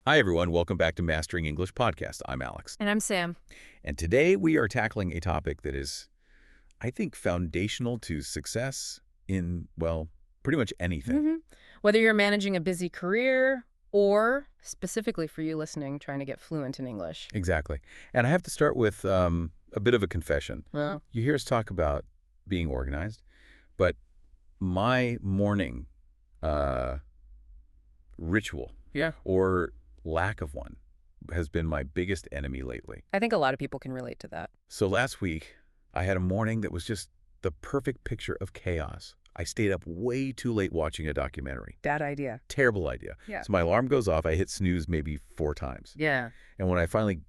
Hi, everyone. Welcome back to Mastering English Podcast. I'm Alex. And I'm Sam. And today we are tackling a topic that is, I think, foundational to success in, well, pretty much anything. Whether you're managing a busy career or, specifically for you listening, trying to get fluent in English. Exactly. And I have to start with a bit of a confession. Well, You hear us talk about being organized, but my morning ritual or lack of one has been my biggest enemy lately. I think a lot of people can relate to that. So last week, I had a morning that was just the perfect picture of chaos. I stayed up way too late watching a documentary. Bad idea. Terrible idea. Yeah. So my alarm goes off. I hit snooze maybe 4 times. Yeah. And when I finally,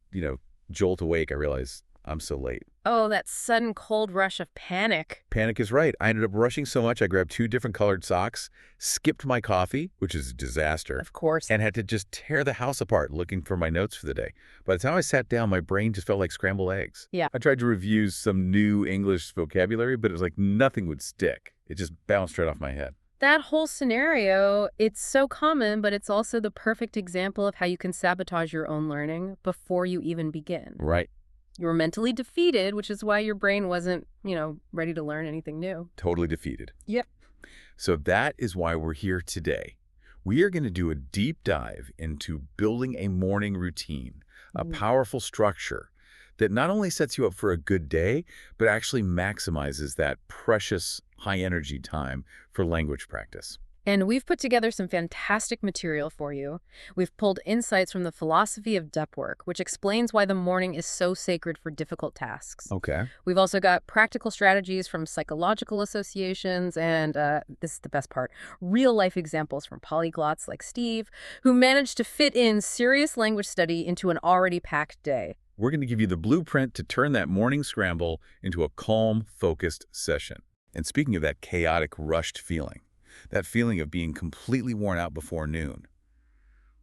jolt awake, I realize I'm so late. Oh, that sudden cold rush of panic. Panic is right. I ended up rushing so much, I grabbed 2 different colored socks, skipped my coffee, which is a disaster, Of course. and had to just tear the house apart looking for my notes for the day. By the time I sat down, my brain just felt like scrambled eggs. Yeah. I tried to review some new English vocabulary, but it was like nothing would stick. It just bounced right off my head. That whole scenario, it's so common, but it's also the perfect example of how you can sabotage your own learning before you even begin. Right. You were mentally defeated, which is why your brain wasn't, ready to learn anything new. Totally defeated. Yep. So that is why we're here today. We are going to do a deep dive into building a morning routine, a powerful structure that not only sets you up for a good day, but actually maximizes that precious high-energy time for language practice. And we've put together some fantastic material for you. We've pulled insights from the philosophy of depth work, which explains why the morning is so sacred for difficult tasks. Okay. We've also got practical strategies from psychological associations and, this is the best part, real-life examples from polyglots like Steve, who managed to fit in serious language study into an already packed day. We're going to give you the blueprint to turn that morning scramble into a calm, focused session. And speaking of that chaotic, rushed feeling, that feeling of being completely worn out before noon,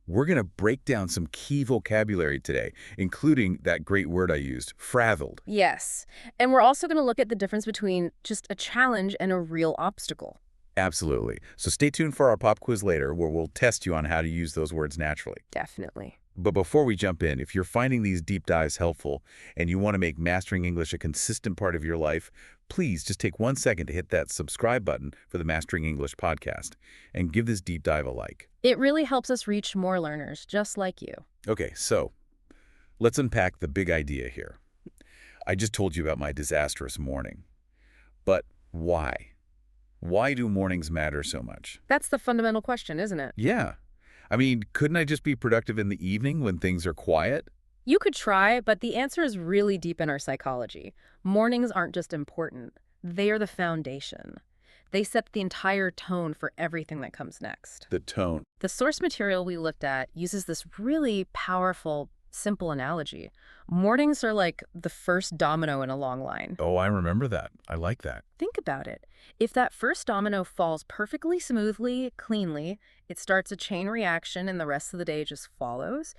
we're going to break down some key vocabulary today, including that great word I used, frazzled. Yes. And we're also going to look at the difference between just a challenge and a real obstacle. Absolutely. So stay tuned for our pop quiz later, where we'll test you on how to use those words naturally. Definitely. But before we jump in, if you're finding these deep dives helpful and you want to make mastering English a consistent part of your life, please just take 1 second to hit that subscribe button for the Mastering English podcast and give this deep dive a like. It really helps us reach more learners just like you. Okay, so let's unpack the big idea here. I just told you about my disastrous morning. But why? Why do mornings matter so much? That's the fundamental question, isn't it? Yeah. I mean, couldn't I just be productive in the evening when things are quiet? You could try, but the answer is really deep in our psychology. Mornings aren't just important. They are the foundation. They set the entire tone for everything that comes next. The tone. The source material we looked at uses this really powerful, simple analogy. Mornings are like the first domino in a long line. Oh, I remember that. I like that. Think about it. If that first domino falls perfectly smoothly, cleanly, it starts a chain reaction and the rest of the day just follows.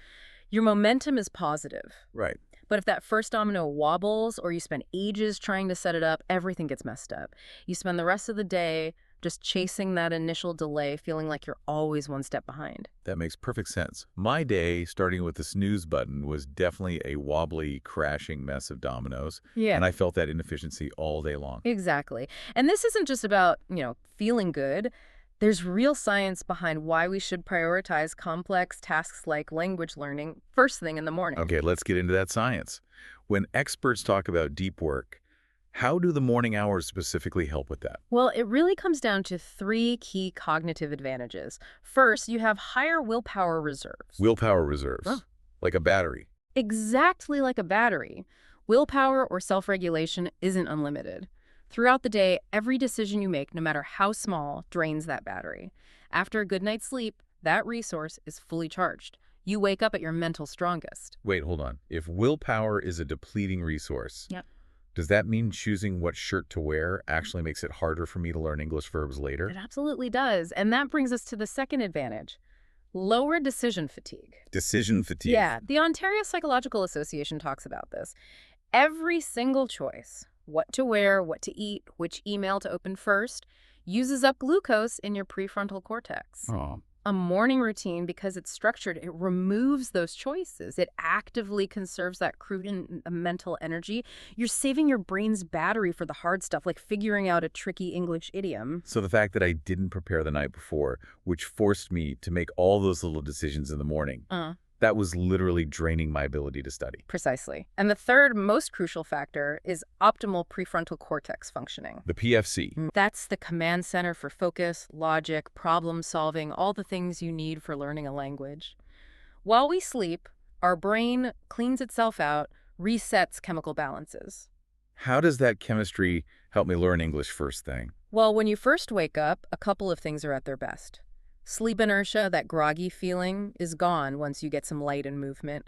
Your momentum is positive. Right. But if that first domino wobbles or you spend ages trying to set it up, everything gets messed up. You spend the rest of the day just chasing that initial delay, feeling like you're always one step behind. That makes perfect sense. My day, starting with the snooze button, was definitely a wobbly, crashing mess of dominoes. Yeah. And I felt that inefficiency all day long. Exactly. And this isn't just about, feeling good. There's real science behind why we should prioritize complex tasks like language learning first thing in the morning. Okay, let's get into that science. When experts talk about deep work, how do the morning hours specifically help with that? Well, it really comes down to 3 key cognitive advantages. First, you have higher willpower reserves. Willpower reserves, like a battery. Exactly like a battery. Willpower or self-regulation isn't unlimited. Throughout the day, every decision you make, no matter how small, drains that battery. After a good night's sleep, that resource is fully charged. You wake up at your mental strongest. Wait, hold on. If willpower is a depleting resource, Yep. does that mean choosing what shirt to wear actually makes it harder for me to learn English verbs later? It absolutely does. And that brings us to the second advantage. Lower decision fatigue. Decision fatigue. Yeah, the Ontario Psychological Association talks about this. Every single choice, what to wear, what to eat, which email to open first, uses up glucose in your prefrontal cortex. Oh, A morning routine, because it's structured, it removes those choices. It actively conserves that crude and mental energy. You're saving your brain's battery for the hard stuff, like figuring out a tricky English idiom. So the fact that I didn't prepare the night before, which forced me to make all those little decisions in the morning, that was literally draining my ability to study. Precisely. And the third most crucial factor is optimal prefrontal cortex functioning. The PFC. That's the command center for focus, logic, problem solving, all the things you need for learning a language. While we sleep, our brain cleans itself out, resets chemical balances. How does that chemistry help me learn English first thing? Well, when you first wake up, a couple of things are at their best. Sleep inertia, that groggy feeling, is gone once you get some light and movement.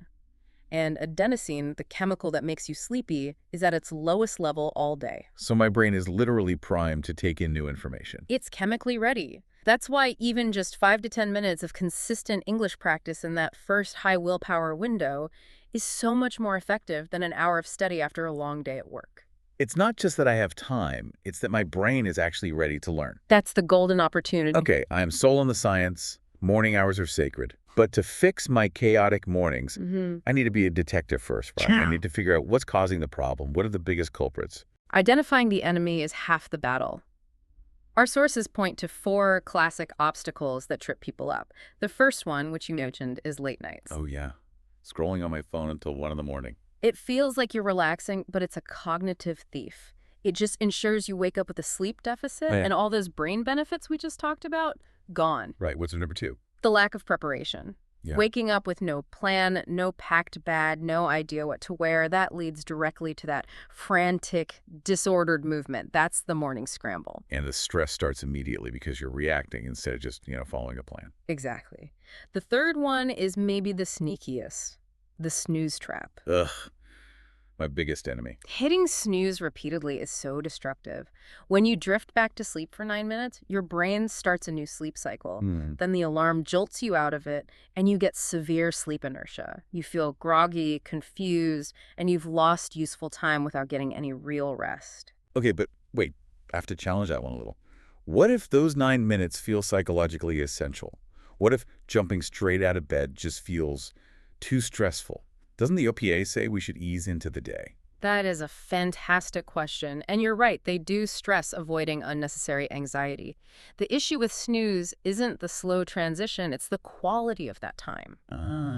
And adenosine, the chemical that makes you sleepy, is at its lowest level all day. So my brain is literally primed to take in new information. It's chemically ready. That's why even just 5 to 10 minutes of consistent English practice in that first high willpower window is so much more effective than an hour of study after a long day at work. It's not just that I have time, it's that my brain is actually ready to learn. That's the golden opportunity. Okay, I am sold on the science. Morning hours are sacred. But to fix my chaotic mornings, I need to be a detective first, right? I need to figure out what's causing the problem. What are the biggest culprits? Identifying the enemy is half the battle. Our sources point to 4 classic obstacles that trip people up. The first one, which you mentioned, is late nights. Oh, yeah. Scrolling on my phone until 1 in the morning. It feels like you're relaxing, but it's a cognitive thief. It just ensures you wake up with a sleep deficit, and all those brain benefits we just talked about, gone. Right. What's number 2? The lack of preparation. Yeah. Waking up with no plan, no packed bag, no idea what to wear, that leads directly to that frantic, disordered movement. That's the morning scramble. And the stress starts immediately because you're reacting instead of just, following a plan. Exactly. The third one is maybe the sneakiest, the snooze trap. Ugh. My biggest enemy. Hitting snooze repeatedly is so destructive. When you drift back to sleep for 9 minutes, your brain starts a new sleep cycle. Then the alarm jolts you out of it, and you get severe sleep inertia. You feel groggy, confused, and you've lost useful time without getting any real rest. Okay, but wait, I have to challenge that one a little. What if those 9 minutes feel psychologically essential? What if jumping straight out of bed just feels too stressful? Doesn't the OPA say we should ease into the day? That is a fantastic question. And you're right, they do stress avoiding unnecessary anxiety. The issue with snooze isn't the slow transition, it's the quality of that time.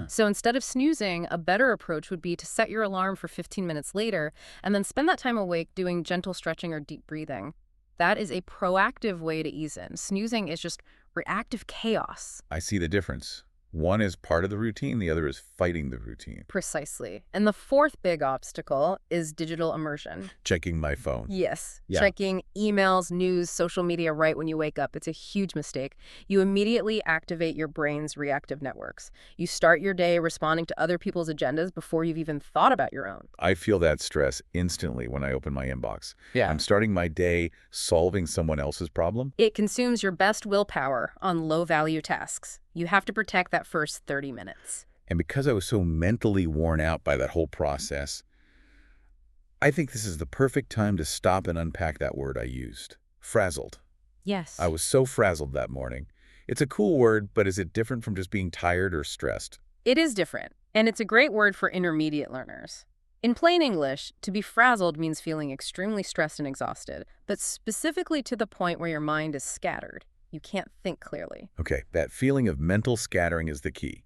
So instead of snoozing, a better approach would be to set your alarm for 15 minutes later and then spend that time awake doing gentle stretching or deep breathing. That is a proactive way to ease in. Snoozing is just reactive chaos. I see the difference. One is part of the routine, the other is fighting the routine. Precisely. And the fourth big obstacle is digital immersion. Checking my phone. Yes. Yeah. Checking emails, news, social media right when you wake up. It's a huge mistake. You immediately activate your brain's reactive networks. You start your day responding to other people's agendas before you've even thought about your own. I feel that stress instantly when I open my inbox. Yeah. I'm starting my day solving someone else's problem. It consumes your best willpower on low-value tasks. You have to protect that first 30 minutes. And because I was so mentally worn out by that whole process, I think this is the perfect time to stop and unpack that word I used. Frazzled. Yes. I was so frazzled that morning. It's a cool word, but is it different from just being tired or stressed? It is different, and it's a great word for intermediate learners. In plain English, to be frazzled means feeling extremely stressed and exhausted, but specifically to the point where your mind is scattered. You can't think clearly. Okay, that feeling of mental scattering is the key.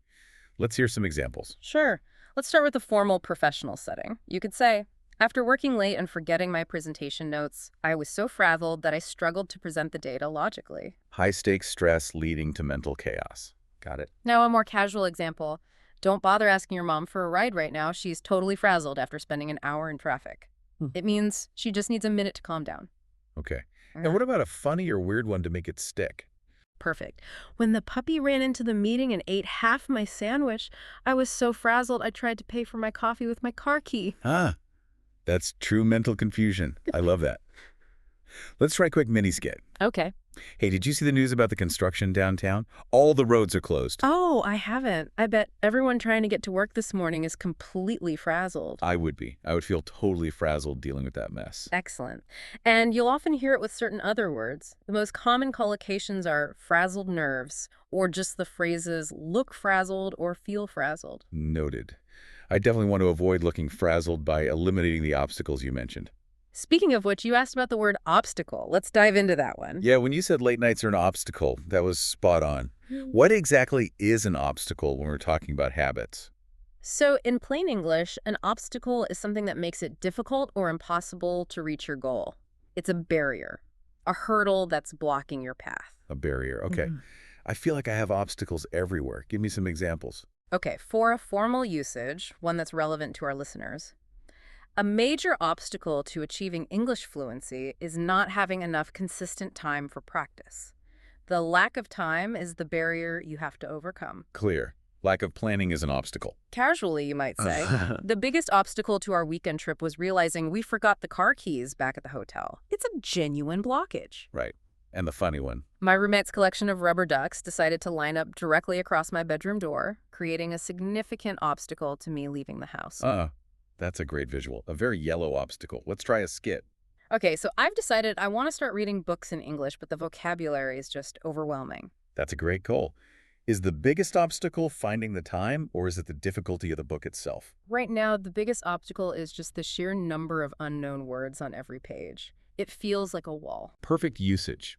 Let's hear some examples. Sure. Let's start with a formal professional setting. You could say, after working late and forgetting my presentation notes, I was so frazzled that I struggled to present the data logically. High-stakes stress leading to mental chaos. Got it. Now, a more casual example. Don't bother asking your mom for a ride right now. She's totally frazzled after spending an hour in traffic. It means she just needs a minute to calm down. Okay. And what about a funny or weird one to make it stick? Perfect. When the puppy ran into the meeting and ate half my sandwich, I was so frazzled I tried to pay for my coffee with my car key. Ah, that's true mental confusion. I love that. Let's try a quick mini skit. Okay. Hey, did you see the news about the construction downtown? All the roads are closed. Oh, I haven't. I bet everyone trying to get to work this morning is completely frazzled. I would be. I would feel totally frazzled dealing with that mess. Excellent. And you'll often hear it with certain other words. The most common collocations are frazzled nerves, or just the phrases look frazzled or feel frazzled. Noted. I definitely want to avoid looking frazzled by eliminating the obstacles you mentioned. Speaking of which, you asked about the word obstacle. Let's dive into that one. Yeah, when you said late nights are an obstacle, that was spot on. Hmm. What exactly is an obstacle when we're talking about habits? So, in plain English, an obstacle is something that makes it difficult or impossible to reach your goal. It's a barrier, a hurdle that's blocking your path. A barrier. Okay. Mhm. I feel like I have obstacles everywhere. Give me some examples. Okay, for a formal usage, one that's relevant to our listeners, a major obstacle to achieving English fluency is not having enough consistent time for practice. The lack of time is the barrier you have to overcome. Clear. Lack of planning is an obstacle. Casually, you might say. The biggest obstacle to our weekend trip was realizing we forgot the car keys back at the hotel. It's a genuine blockage. Right. And the funny one. My roommate's collection of rubber ducks decided to line up directly across my bedroom door, creating a significant obstacle to me leaving the house. That's a great visual. A very yellow obstacle. Let's try a skit. Okay, so I've decided I want to start reading books in English, but the vocabulary is just overwhelming. That's a great goal. Is the biggest obstacle finding the time, or is it the difficulty of the book itself? Right now, the biggest obstacle is just the sheer number of unknown words on every page. It feels like a wall. Perfect usage.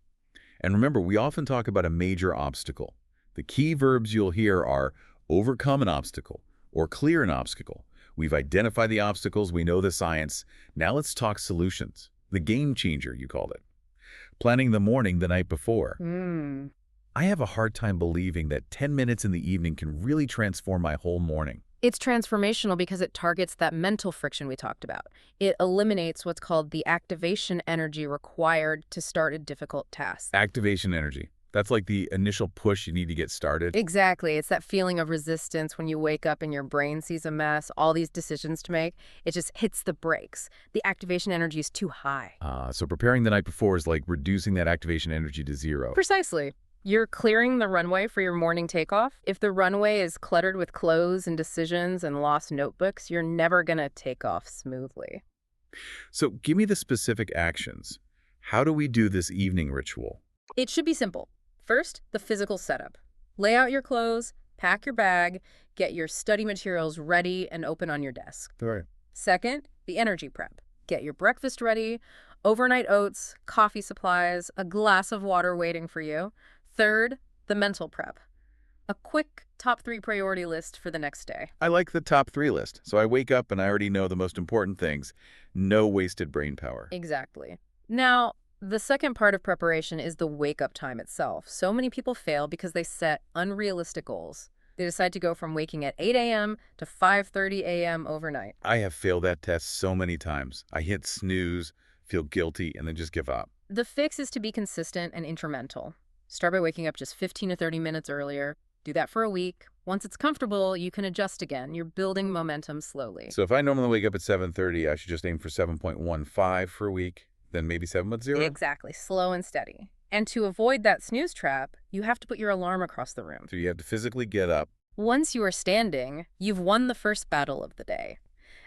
And remember, we often talk about a major obstacle. The key verbs you'll hear are overcome an obstacle or clear an obstacle. We've identified the obstacles, we know the science. Now let's talk solutions. The game changer, you called it. Planning the morning the night before. I have a hard time believing that 10 minutes in the evening can really transform my whole morning. It's transformational because it targets that mental friction we talked about. It eliminates what's called the activation energy required to start a difficult task. Activation energy. That's like the initial push you need to get started. Exactly. It's that feeling of resistance when you wake up and your brain sees a mess, all these decisions to make. It just hits the brakes. The activation energy is too high. So preparing the night before is like reducing that activation energy to zero. Precisely. You're clearing the runway for your morning takeoff. If the runway is cluttered with clothes and decisions and lost notebooks, you're never going to take off smoothly. So give me the specific actions. How do we do this evening ritual? It should be simple. First, the physical setup. Lay out your clothes, pack your bag, get your study materials ready and open on your desk. All right. Second, the energy prep. Get your breakfast ready, overnight oats, coffee supplies, a glass of water waiting for you. Third, the mental prep. A quick top 3 priority list for the next day. I like the top 3 list. So I wake up and I already know the most important things. No wasted brain power. Exactly. Now, the second part of preparation is the wake-up time itself. So many people fail because they set unrealistic goals. They decide to go from waking at 8 a.m. to 5:30 a.m. overnight. I have failed that test so many times. I hit snooze, feel guilty, and then just give up. The fix is to be consistent and incremental. Start by waking up just 15 to 30 minutes earlier. Do that for a week. Once it's comfortable, you can adjust again. You're building momentum slowly. So if I normally wake up at 7:30, I should just aim for 7.15 for a week, then maybe 7.0? Exactly. Slow and steady. And to avoid that snooze trap, you have to put your alarm across the room. So you have to physically get up. Once you are standing, you've won the first battle of the day.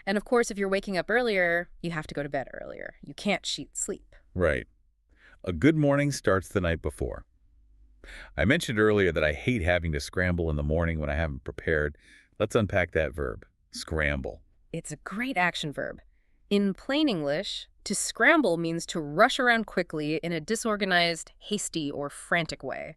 And of course, if you're waking up earlier, you have to go to bed earlier. You can't cheat sleep. Right. A good morning starts the night before. I mentioned earlier that I hate having to scramble in the morning when I haven't prepared. Let's unpack that verb, scramble. It's a great action verb. In plain English, to scramble means to rush around quickly in a disorganized, hasty, or frantic way.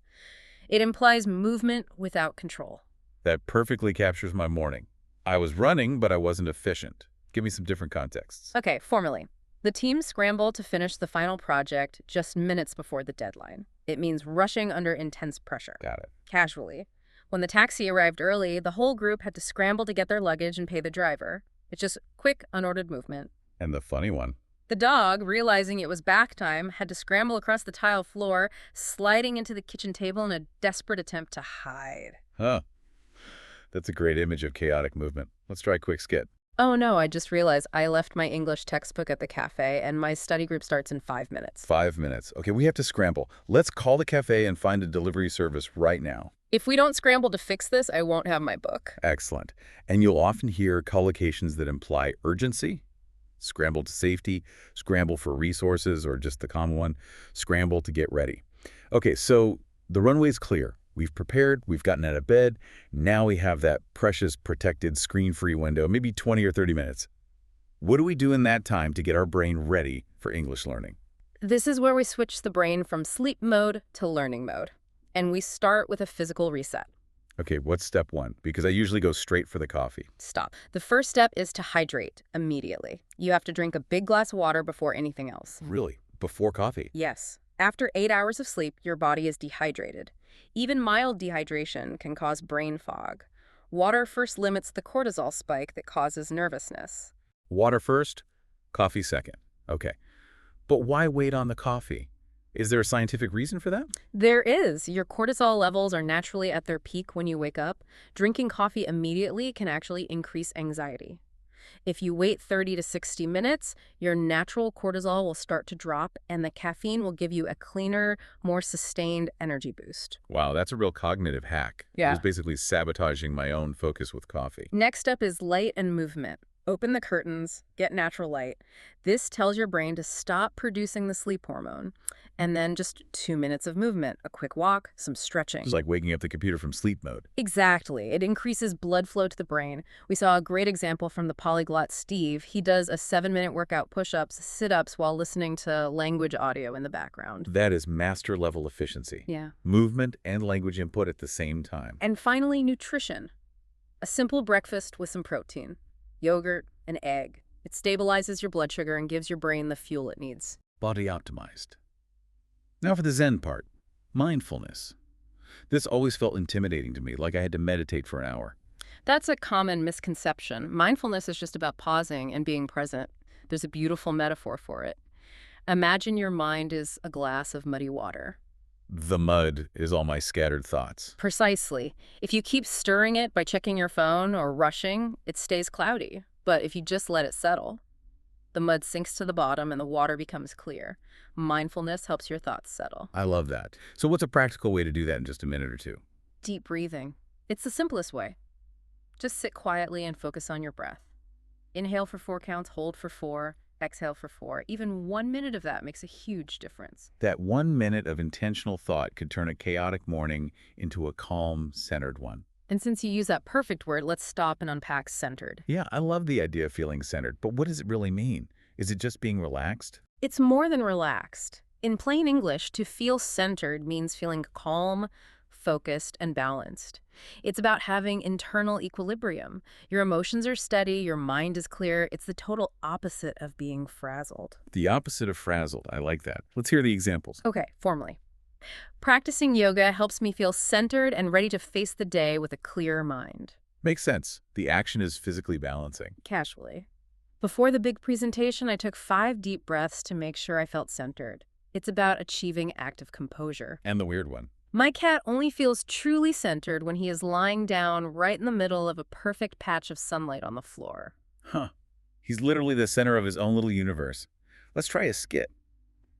It implies movement without control. That perfectly captures my morning. I was running, but I wasn't efficient. Give me some different contexts. Okay, formally. The team scrambled to finish the final project just minutes before the deadline. It means rushing under intense pressure. Got it. Casually. When the taxi arrived early, the whole group had to scramble to get their luggage and pay the driver. It's just quick, unordered movement. And the funny one. The dog, realizing it was back time, had to scramble across the tile floor, sliding into the kitchen table in a desperate attempt to hide. Huh. That's a great image of chaotic movement. Let's try a quick skit. Oh no, I just realized I left my English textbook at the cafe and my study group starts in 5 minutes. 5 minutes. Okay, we have to scramble. Let's call the cafe and find a delivery service right now. If we don't scramble to fix this, I won't have my book. Excellent. And you'll often hear collocations that imply urgency. Scramble to safety, scramble for resources, or just the common one, scramble to get ready. Okay, so the runway's clear. We've prepared, we've gotten out of bed. Now we have that precious protected screen-free window, maybe 20 or 30 minutes. What do we do in that time to get our brain ready for English learning? This is where we switch the brain from sleep mode to learning mode. And we start with a physical reset. Okay, what's step one? Because I usually go straight for the coffee. Stop. The first step is to hydrate immediately. You have to drink a big glass of water before anything else. Really? Before coffee? Yes. After 8 hours of sleep, your body is dehydrated. Even mild dehydration can cause brain fog. Water first limits the cortisol spike that causes nervousness. Water first, coffee second. Okay. But why wait on the coffee? Is there a scientific reason for that? There is. Your cortisol levels are naturally at their peak when you wake up. Drinking coffee immediately can actually increase anxiety. If you wait 30 to 60 minutes, your natural cortisol will start to drop and the caffeine will give you a cleaner, more sustained energy boost. Wow, that's a real cognitive hack. Yeah. I was basically sabotaging my own focus with coffee. Next up is light and movement. Open the curtains, get natural light. This tells your brain to stop producing the sleep hormone. And then just 2 minutes of movement, a quick walk, some stretching. It's like waking up the computer from sleep mode. Exactly. It increases blood flow to the brain. We saw a great example from the polyglot Steve. He does a 7-minute workout push-ups, sit-ups while listening to language audio in the background. That is master level efficiency. Yeah. Movement and language input at the same time. And finally, nutrition. A simple breakfast with some protein. Yogurt, an egg. It stabilizes your blood sugar and gives your brain the fuel it needs. Body optimized. Now for the Zen part, mindfulness. This always felt intimidating to me, like I had to meditate for an hour. That's a common misconception. Mindfulness is just about pausing and being present. There's a beautiful metaphor for it. Imagine your mind is a glass of muddy water. The mud is all my scattered thoughts. Precisely. If you keep stirring it by checking your phone or rushing, it stays cloudy. But if you just let it settle, the mud sinks to the bottom and the water becomes clear. Mindfulness helps your thoughts settle. I love that. So what's a practical way to do that in just a minute or two? Deep breathing. It's the simplest way. Just sit quietly and focus on your breath. Inhale for 4 counts, hold for 4, exhale for 4. Even 1 minute of that makes a huge difference. That 1 minute of intentional thought could turn a chaotic morning into a calm, centered one. And since you use that perfect word, let's stop and unpack centered. Yeah, I love the idea of feeling centered, but what does it really mean? Is it just being relaxed? It's more than relaxed. In plain English, to feel centered means feeling calm, focused, and balanced. It's about having internal equilibrium. Your emotions are steady, your mind is clear. It's the total opposite of being frazzled. The opposite of frazzled. I like that. Let's hear the examples. Okay, formally. Practicing yoga helps me feel centered and ready to face the day with a clear mind. Makes sense. The action is physically balancing. Casually. Before the big presentation, I took 5 deep breaths to make sure I felt centered. It's about achieving active composure. And the weird one. My cat only feels truly centered when he is lying down right in the middle of a perfect patch of sunlight on the floor. Huh. He's literally the center of his own little universe. Let's try a skit.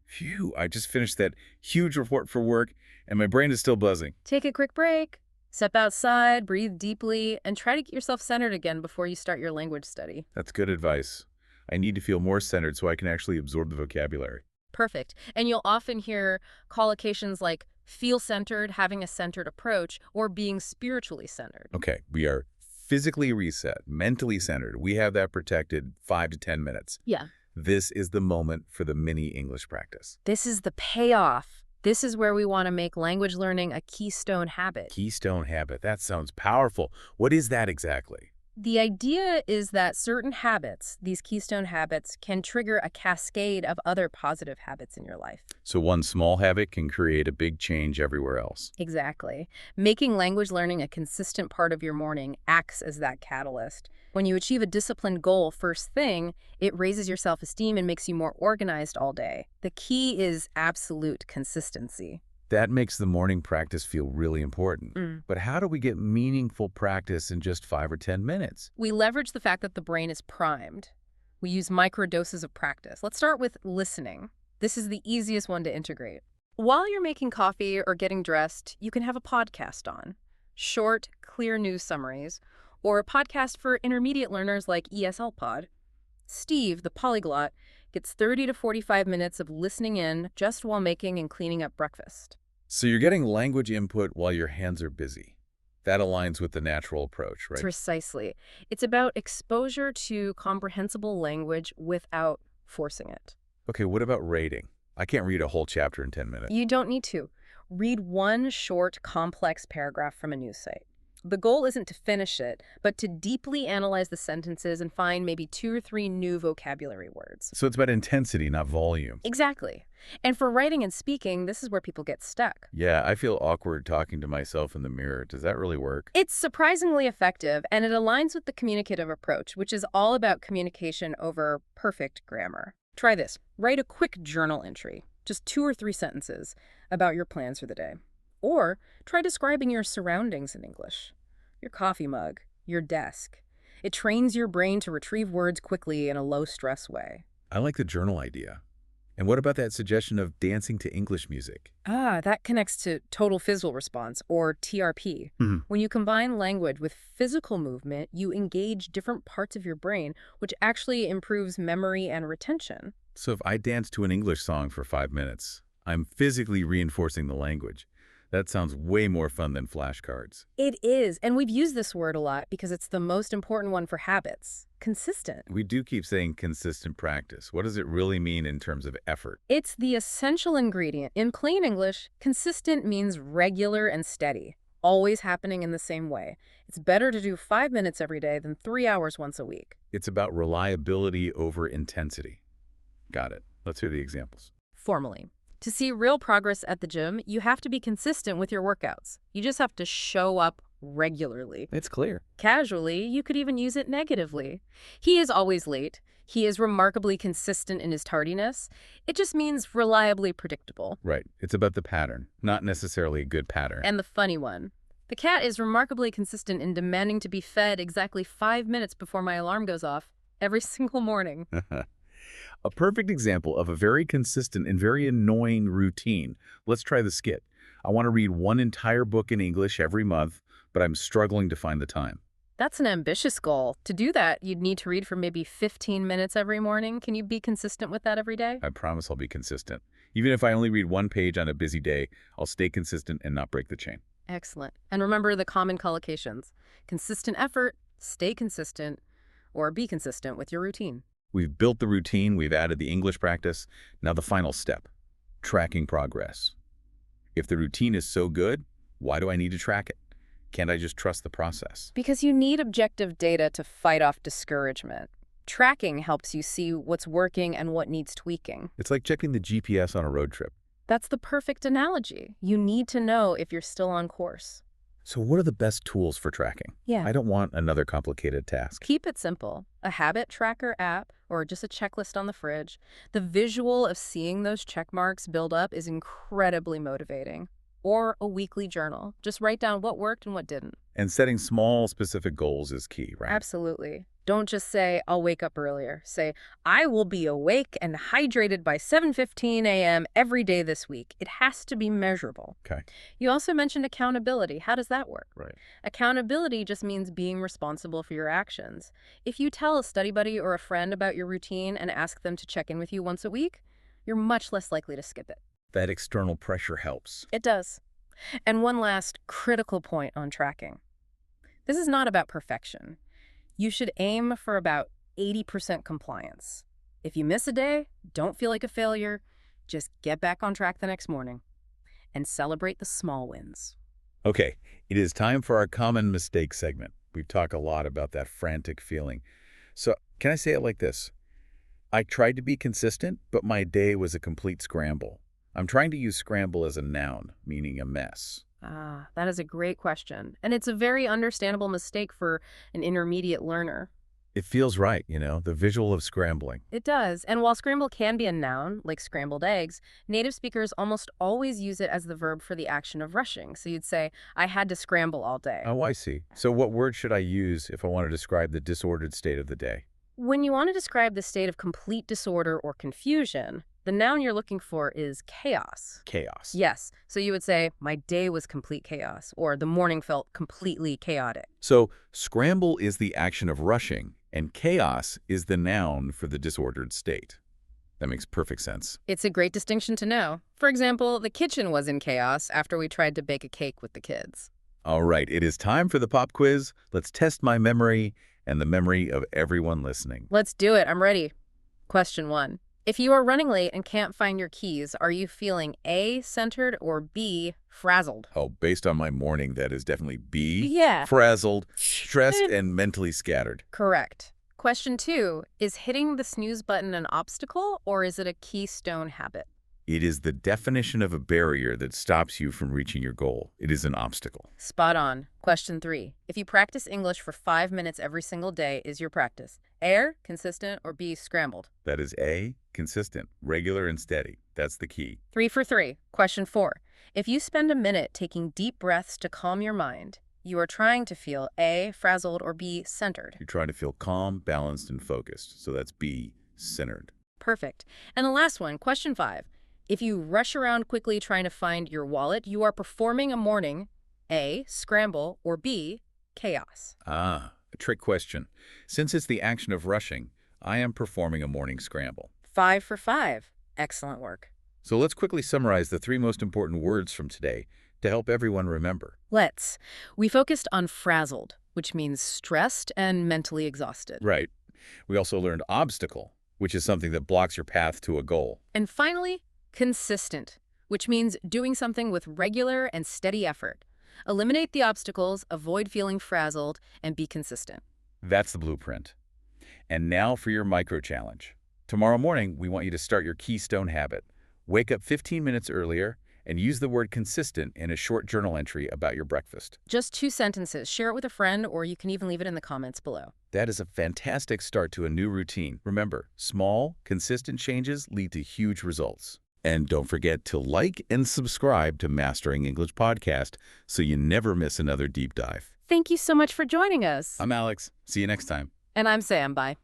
Phew, I just finished that huge report for work, and my brain is still buzzing. Take a quick break. Step outside, breathe deeply, and try to get yourself centered again before you start your language study. That's good advice. I need to feel more centered so I can actually absorb the vocabulary. Perfect. And you'll often hear collocations like feel centered, having a centered approach, or being spiritually centered. Okay, we are physically reset, mentally centered. We have that protected 5 to 10 minutes. Yeah. This is the moment for the mini English practice. This is the payoff. This is where we want to make language learning a keystone habit. Keystone habit. That sounds powerful. What is that exactly? The idea is that certain habits, these keystone habits, can trigger a cascade of other positive habits in your life. So one small habit can create a big change everywhere else. Exactly. Making language learning a consistent part of your morning acts as that catalyst. When you achieve a disciplined goal first thing, it raises your self-esteem and makes you more organized all day. The key is absolute consistency. That makes the morning practice feel really important. Mm. But how do we get meaningful practice in just 5 or 10 minutes? We leverage the fact that the brain is primed. We use microdoses of practice. Let's start with listening. This is the easiest one to integrate. While you're making coffee or getting dressed, you can have a podcast on. Short, clear news summaries, or a podcast for intermediate learners like ESL Pod. Steve, the polyglot, gets 30 to 45 minutes of listening in just while making and cleaning up breakfast. So you're getting language input while your hands are busy. That aligns with the natural approach, right? Precisely. It's about exposure to comprehensible language without forcing it. Okay, what about rating? I can't read a whole chapter in 10 minutes. You don't need to. Read one short, complex paragraph from a news site. The goal isn't to finish it, but to deeply analyze the sentences and find maybe 2 or 3 new vocabulary words. So it's about intensity, not volume. Exactly. And for writing and speaking, this is where people get stuck. Yeah, I feel awkward talking to myself in the mirror. Does that really work? It's surprisingly effective, and it aligns with the communicative approach, which is all about communication over perfect grammar. Try this. Write a quick journal entry, just 2 or 3 sentences, about your plans for the day. Or try describing your surroundings in English. Your coffee mug, your desk. It trains your brain to retrieve words quickly in a low-stress way. I like the journal idea. And what about that suggestion of dancing to English music? That connects to total visual response, or TRP. When you combine language with physical movement, you engage different parts of your brain, which actually improves memory and retention. So if I dance to an English song for 5 minutes, I'm physically reinforcing the language. That sounds way more fun than flashcards. It is, and we've used this word a lot because it's the most important one for habits. Consistent. We do keep saying consistent practice. What does it really mean in terms of effort? It's the essential ingredient. In plain English, consistent means regular and steady, always happening in the same way. It's better to do 5 minutes every day than 3 hours once a week. It's about reliability over intensity. Got it. Let's hear the examples. Formally. To see real progress at the gym, you have to be consistent with your workouts. You just have to show up regularly. It's clear. Casually, you could even use it negatively. He is always late. He is remarkably consistent in his tardiness. It just means reliably predictable. Right. It's about the pattern, not necessarily a good pattern. And the funny one. The cat is remarkably consistent in demanding to be fed exactly 5 minutes before my alarm goes off every single morning. A perfect example of a very consistent and very annoying routine. Let's try the skit. I want to read one entire book in English every month, but I'm struggling to find the time. That's an ambitious goal. To do that, you'd need to read for maybe 15 minutes every morning. Can you be consistent with that every day? I promise I'll be consistent. Even if I only read one page on a busy day, I'll stay consistent and not break the chain. Excellent. And remember the common collocations. Consistent effort, stay consistent, or be consistent with your routine. We've built the routine, we've added the English practice. Now the final step, tracking progress. If the routine is so good, why do I need to track it? Can't I just trust the process? Because you need objective data to fight off discouragement. Tracking helps you see what's working and what needs tweaking. It's like checking the GPS on a road trip. That's the perfect analogy. You need to know if you're still on course. So what are the best tools for tracking? Yeah. I don't want another complicated task. Keep it simple. A habit tracker app or just a checklist on the fridge. The visual of seeing those check marks build up is incredibly motivating. Or a weekly journal. Just write down what worked and what didn't. And setting small, specific goals is key, right? Absolutely. Don't just say, I'll wake up earlier. Say, I will be awake and hydrated by 7:15 a.m. every day this week. It has to be measurable. Okay. You also mentioned accountability. How does that work? Right. Accountability just means being responsible for your actions. If you tell a study buddy or a friend about your routine and ask them to check in with you once a week, you're much less likely to skip it. That external pressure helps. It does. And one last critical point on tracking. This is not about perfection. You should aim for about 80% compliance. If you miss a day, don't feel like a failure. Just get back on track the next morning and celebrate the small wins. Okay, it is time for our common mistake segment. We've talked a lot about that frantic feeling. So can I say it like this? I tried to be consistent, but my day was a complete scramble. I'm trying to use scramble as a noun, meaning a mess. That is a great question. And it's a very understandable mistake for an intermediate learner. It feels right, the visual of scrambling. It does. And while scramble can be a noun, like scrambled eggs, native speakers almost always use it as the verb for the action of rushing. So you'd say, I had to scramble all day. Oh, I see. So what word should I use if I want to describe the disordered state of the day? When you want to describe the state of complete disorder or confusion, the noun you're looking for is chaos. Chaos. Yes. So you would say, my day was complete chaos, or the morning felt completely chaotic. So scramble is the action of rushing, and chaos is the noun for the disordered state. That makes perfect sense. It's a great distinction to know. For example, the kitchen was in chaos after we tried to bake a cake with the kids. All right, it is time for the pop quiz. Let's test my memory and the memory of everyone listening. Let's do it. I'm ready. Question 1. If you are running late and can't find your keys, are you feeling A, centered, or B, frazzled? Oh, based on my morning, that is definitely B. Yeah. Frazzled, stressed, and mentally scattered. Correct. Question 2. Is hitting the snooze button an obstacle, or is it a keystone habit? It is the definition of a barrier that stops you from reaching your goal. It is an obstacle. Spot on. Question 3. If you practice English for 5 minutes every single day, is your practice A, consistent, or B, scrambled? That is A, consistent, regular, and steady. That's the key. 3 for 3. Question 4. If you spend a minute taking deep breaths to calm your mind, you are trying to feel A, frazzled, or B, centered. You're trying to feel calm, balanced, and focused. So that's B, centered. Perfect. And the last one, question 5. If you rush around quickly trying to find your wallet, you are performing a morning A, scramble, or B, chaos. Ah, a trick question. Since it's the action of rushing, I am performing a morning scramble. 5 for 5. Excellent work. So let's quickly summarize the 3 most important words from today to help everyone remember. Let's. We focused on frazzled, which means stressed and mentally exhausted. Right. We also learned obstacle, which is something that blocks your path to a goal. And finally, consistent, which means doing something with regular and steady effort. Eliminate the obstacles, avoid feeling frazzled, and be consistent. That's the blueprint. And now for your micro challenge. Tomorrow morning, we want you to start your keystone habit. Wake up 15 minutes earlier and use the word consistent in a short journal entry about your breakfast. Just 2 sentences. Share it with a friend, or you can even leave it in the comments below. That is a fantastic start to a new routine. Remember, small, consistent changes lead to huge results. And don't forget to like and subscribe to Mastering English Podcast so you never miss another deep dive. Thank you so much for joining us. I'm Alex. See you next time. And I'm Sam. Bye.